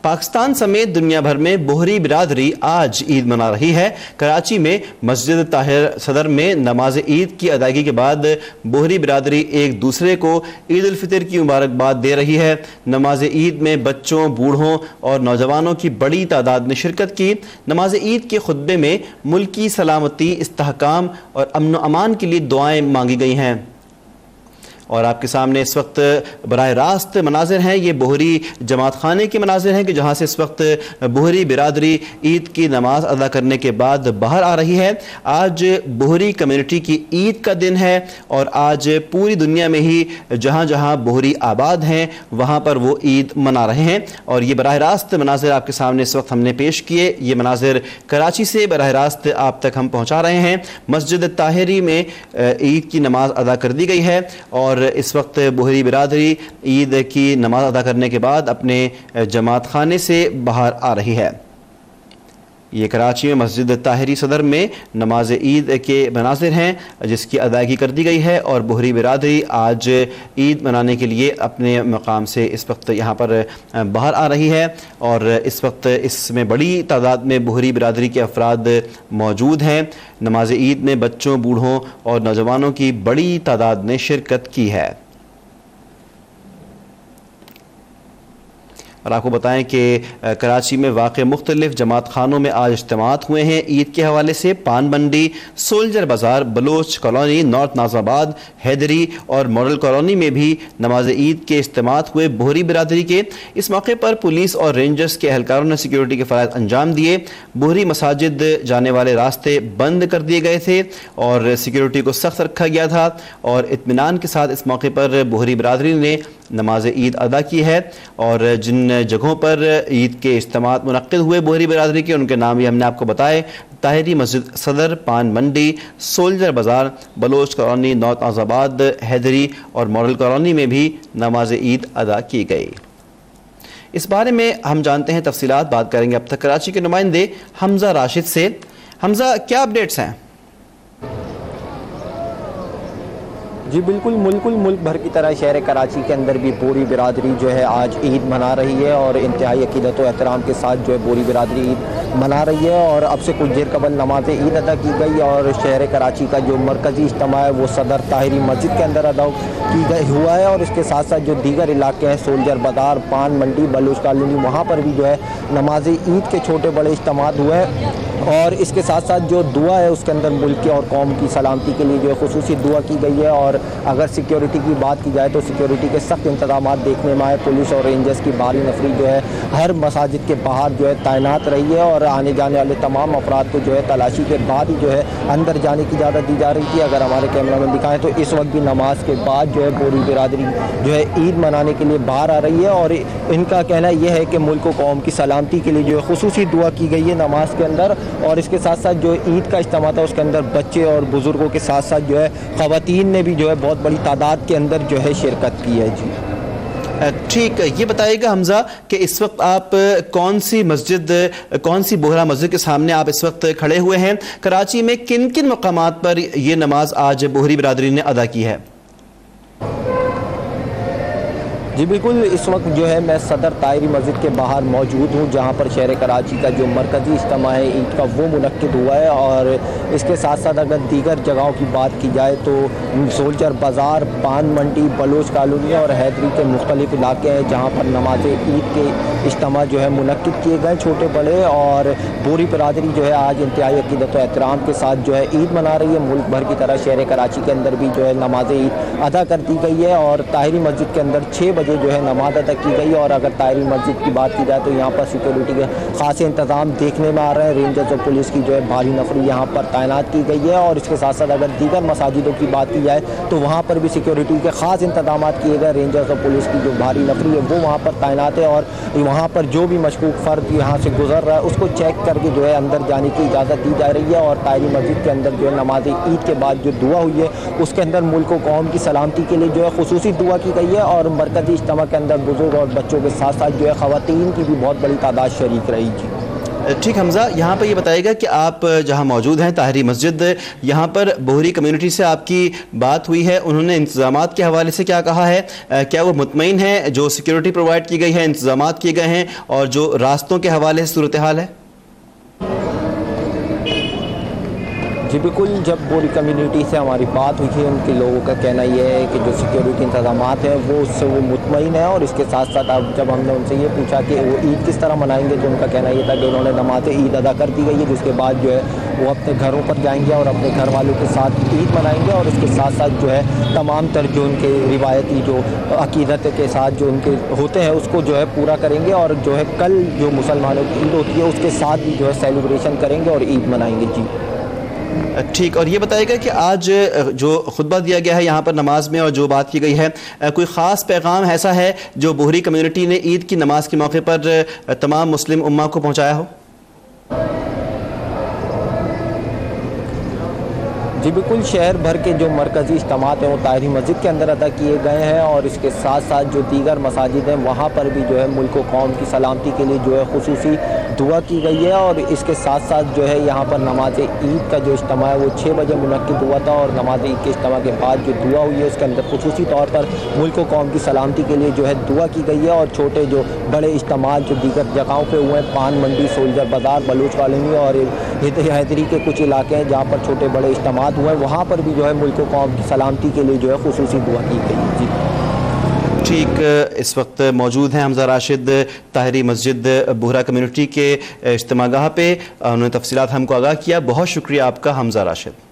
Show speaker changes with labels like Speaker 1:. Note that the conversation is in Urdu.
Speaker 1: پاکستان سمیت دنیا بھر میں بوہری برادری آج عید منا رہی ہے۔ کراچی میں مسجد طاہر صدر میں نماز عید کی ادائیگی کے بعد بوہری برادری ایک دوسرے کو عید الفطر کی مبارکباد دے رہی ہے۔ نماز عید میں بچوں، بوڑھوں اور نوجوانوں کی بڑی تعداد نے شرکت کی۔ نماز عید کے خطبے میں ملکی سلامتی، استحکام اور امن و امان کے لیے دعائیں مانگی گئی ہیں۔ اور آپ کے سامنے اس وقت براہ راست مناظر ہیں، یہ بوہری جماعت خانے کے مناظر ہیں کہ جہاں سے اس وقت بوہری برادری عید کی نماز ادا کرنے کے بعد باہر آ رہی ہے۔ آج بوہری کمیونٹی کی عید کا دن ہے اور آج پوری دنیا میں ہی جہاں جہاں بوہری آباد ہیں وہاں پر وہ عید منا رہے ہیں، اور یہ براہ راست مناظر آپ کے سامنے اس وقت ہم نے پیش کیے۔ یہ مناظر کراچی سے براہ راست آپ تک ہم پہنچا رہے ہیں۔ مسجد طاہری میں عید کی نماز ادا کر دی گئی ہے اور اس وقت بوہری برادری عید کی نماز ادا کرنے کے بعد اپنے جماعت خانے سے باہر آ رہی ہے۔ یہ کراچی میں مسجد طاہری صدر میں نماز عید کے مناظر ہیں جس کی ادائیگی کر دی گئی ہے، اور بوہری برادری آج عید منانے کے لیے اپنے مقام سے اس وقت یہاں پر باہر آ رہی ہے، اور اس وقت اس میں بڑی تعداد میں بوہری برادری کے افراد موجود ہیں۔ نماز عید میں بچوں، بوڑھوں اور نوجوانوں کی بڑی تعداد نے شرکت کی ہے۔ اور آپ کو بتائیں کہ کراچی میں واقع مختلف جماعت خانوں میں آج اجتماعات ہوئے ہیں عید کے حوالے سے۔ پان منڈی، سولجر بازار، بلوچ کالونی، نارتھ ناظم آباد، حیدری اور ماڈل کالونی میں بھی نماز عید کے اجتماعات ہوئے بوہری برادری کے۔ اس موقع پر پولیس اور رینجرز کے اہلکاروں نے سیکیورٹی کے فرائض انجام دیے۔ بوہری مساجد جانے والے راستے بند کر دیے گئے تھے اور سیکیورٹی کو سخت رکھا گیا تھا، اور اطمینان کے ساتھ اس موقع پر بوہری برادری نے نماز عید ادا کی ہے۔ اور جن جگہوں پر عید کے اجتماعات منعقد ہوئے بوہری برادری کے، ان کے نام بھی ہم نے آپ کو بتائے: طاہری مسجد صدر، پان منڈی، سولجر بازار، بلوچ کالونی، نارتھ ناظم آباد، حیدری اور ماڈل کالونی میں بھی نماز عید ادا کی گئی۔ اس بارے میں ہم جانتے ہیں تفصیلات، بات کریں گے اب تک کراچی کے نمائندے حمزہ راشد سے۔ حمزہ، کیا اپڈیٹس ہیں؟
Speaker 2: جی بالکل، ملک بھر کی طرح شہر کراچی کے اندر بھی بوہری برادری جو ہے آج عید منا رہی ہے، اور انتہائی عقیدت و احترام کے ساتھ جو ہے بوہری برادری عید منا رہی ہے۔ اور اب سے کچھ دیر قبل نماز عید ادا کی گئی، اور شہر کراچی کا جو مرکزی اجتماع ہے وہ صدر طاہری مسجد کے اندر ادا ہوا ہے، اور اس کے ساتھ ساتھ جو دیگر علاقے ہیں سولجر بازار، پان منڈی، بلوچ کالونی، وہاں پر بھی جو ہے نماز عید کے چھوٹے بڑے اجتماعات ہوئے ہیں۔ اور اس کے ساتھ ساتھ جو دعا ہے اس کے اندر ملک کے اور قوم کی سلامتی کے لیے جو ہے خصوصی دعا کی گئی ہے۔ اور اگر سیکیورٹی کی بات کی جائے تو سیکیورٹی کے سخت انتظامات دیکھنے میں آئے۔ پولیس اور رینجرز کی بھاری نفری جو ہے ہر مساجد کے باہر جو ہے تعینات رہی ہے، اور آنے جانے والے تمام افراد کو جو ہے تلاشی کے بعد ہی جو ہے اندر جانے کی اجازت دی جا رہی تھی۔ اگر ہمارے کیمرہ مین دکھائیں تو اس وقت بھی نماز کے بعد جو ہے بوہری برادری جو ہے عید منانے کے لیے باہر آ رہی ہے، اور ان کا کہنا یہ ہے کہ ملک و قوم کی سلامتی کے لیے جو ہے خصوصی دعا کی گئی ہے نماز کے اندر۔ اور اس کے ساتھ ساتھ جو عید کا اجتماع تھا اس کے اندر بچے اور بزرگوں کے ساتھ ساتھ جو ہے خواتین نے بھی جو ہے بہت بڑی تعداد کے اندر جو ہے شرکت کی ہے۔ جی
Speaker 1: ٹھیک، یہ بتائیے گا حمزہ کہ اس وقت آپ کون سی بوہرا مسجد کے سامنے آپ اس وقت کھڑے ہوئے ہیں؟ کراچی میں کن کن مقامات پر یہ نماز آج بوہری برادری نے ادا کی ہے؟
Speaker 2: جی بالکل، اس وقت جو ہے میں صدر طاہری مسجد کے باہر موجود ہوں، جہاں پر شہر کراچی کا جو مرکزی اجتماع ہے عید کا وہ منعقد ہوا ہے۔ اور اس کے ساتھ ساتھ اگر دیگر جگہوں کی بات کی جائے تو سولجر بازار، پان منڈی، بلوچ کالونی اور حیدری کے مختلف علاقے ہیں جہاں پر نماز عید کے اجتماع جو ہے منعقد کیے گئے چھوٹے بڑے۔ اور بوہری برادری جو ہے آج انتہائی عقیدت و احترام کے ساتھ جو ہے عید منا رہی ہے۔ ملک بھر کی طرح شہر کراچی کے اندر بھی جو ہے نماز عید ادا کر دی گئی ہے، اور طاہری مسجد کے اندر 6 بجے جو ہے نماز ادا کی گئی۔ اور اگر طاہری مسجد کی بات کی جائے تو یہاں پر سیکیورٹی کے خاصے انتظام دیکھنے میں آ رہے ہیں۔ رینجرز اور پولیس کی جو ہے بھاری نفری یہاں پر تعینات کی گئی ہے، اور اس کے ساتھ ساتھ اگر دیگر مساجدوں کی بات کی جائے تو وہاں پر بھی سیکیورٹی کے خاص انتظامات کیے گئے۔ رینجرز اور پولیس کی جو بھاری نفری ہے وہ وہاں پر تعینات ہے، اور وہاں پر جو بھی مشکوک فرد یہاں سے گزر رہا ہے اس کو چیک کر کے جو ہے اندر جانے کی اجازت دی جا رہی ہے۔ اور طاہری مسجد کے اندر جو ہے نماز عید کے بعد جو دعا ہوئی ہے اس کے اندر ملک و قوم کی سلامتی کے لیے جو ہے خصوصی دعا کی گئی ہے، اور مرکزی اجتماع کے اندر بزرگ اور بچوں کے ساتھ ساتھ جو ہے خواتین کی بھی بہت بڑی تعداد شریک رہی۔ جی
Speaker 1: ٹھیک حمزہ، یہاں پر یہ بتائے گا کہ آپ جہاں موجود ہیں طاہری مسجد، یہاں پر بوہری کمیونٹی سے آپ کی بات ہوئی ہے، انہوں نے انتظامات کے حوالے سے کیا کہا ہے؟ کیا وہ مطمئن ہیں جو سیکیورٹی پرووائڈ کی گئی ہے، انتظامات کیے گئے ہیں اور جو راستوں کے حوالے سے صورتحال ہے؟
Speaker 2: جی بالکل، جب بوری کمیونٹی سے ہماری بات ہوئی ہے، ان کے لوگوں کا کہنا یہ ہے کہ جو سیکیورٹی انتظامات ہیں وہ اس سے وہ مطمئن ہیں، اور اس کے ساتھ ساتھ اب جب ہم نے ان سے یہ پوچھا کہ وہ عید کس طرح منائیں گے، تو ان کا کہنا یہ تھا کہ انہوں نے نماز عید ادا کر دی گئی ہے، جس کے بعد جو ہے وہ اپنے گھروں پر جائیں گے اور اپنے گھر والوں کے ساتھ عید منائیں گے، اور اس کے ساتھ ساتھ جو ہے تمام تر جو ان کے روایتی جو عقیدت کے ساتھ جو ان کے ہوتے ہیں اس کو جو ہے پورا کریں گے، اور جو ہے کل جو مسلمانوں کی عید ہوتی ہے اس کے ساتھ بھی جو ہے سیلیبریشن کریں گے اور عید منائیں گے۔ جی
Speaker 1: ٹھیک، اور یہ بتائے گا کہ آج جو خطبہ دیا گیا ہے یہاں پر نماز میں اور جو بات کی گئی ہے، کوئی خاص پیغام ایسا ہے جو بوہری کمیونٹی نے عید کی نماز کے موقع پر تمام مسلم امہ کو پہنچایا ہو؟
Speaker 2: جی بالکل، شہر بھر کے جو مرکزی اجتماعات ہیں وہ طاہری مسجد کے اندر ادا کیے گئے ہیں، اور اس کے ساتھ ساتھ جو دیگر مساجد ہیں وہاں پر بھی جو ہے ملک و قوم کی سلامتی کے لیے جو ہے خصوصی دعا کی گئی ہے، اور اس کے ساتھ ساتھ جو ہے یہاں پر نماز عید کا جو اجتماع ہے وہ 6 بجے منعقد ہوا تھا، اور نماز عید کے اجتماع کے بعد جو دعا ہوئی ہے اس کے اندر خصوصی طور پر ملک و قوم کی سلامتی کے لیے جو ہے دعا کی گئی ہے، اور چھوٹے جو بڑے اجتماعات جو دیگر جگہوں پہ ہوئے ہیں، پان منڈی، سولجر بازار، بلوچ کالونی اور حیدری کے کچھ علاقے ہیں جہاں پر چھوٹے بڑے اجتماعات ہوئے ہیں، وہاں پر بھی جو ہے ملک و قوم کی سلامتی کے لیے جو ہے خصوصی دعا کی گئی۔ جی
Speaker 1: ٹھیک، اس وقت موجود ہیں حمزہ راشد طاہری مسجد بوہرا کمیونٹی کے اجتماع گاہ پہ، انہوں نے تفصیلات ہم کو آگاہ کیا۔ بہت شکریہ آپ کا حمزہ راشد۔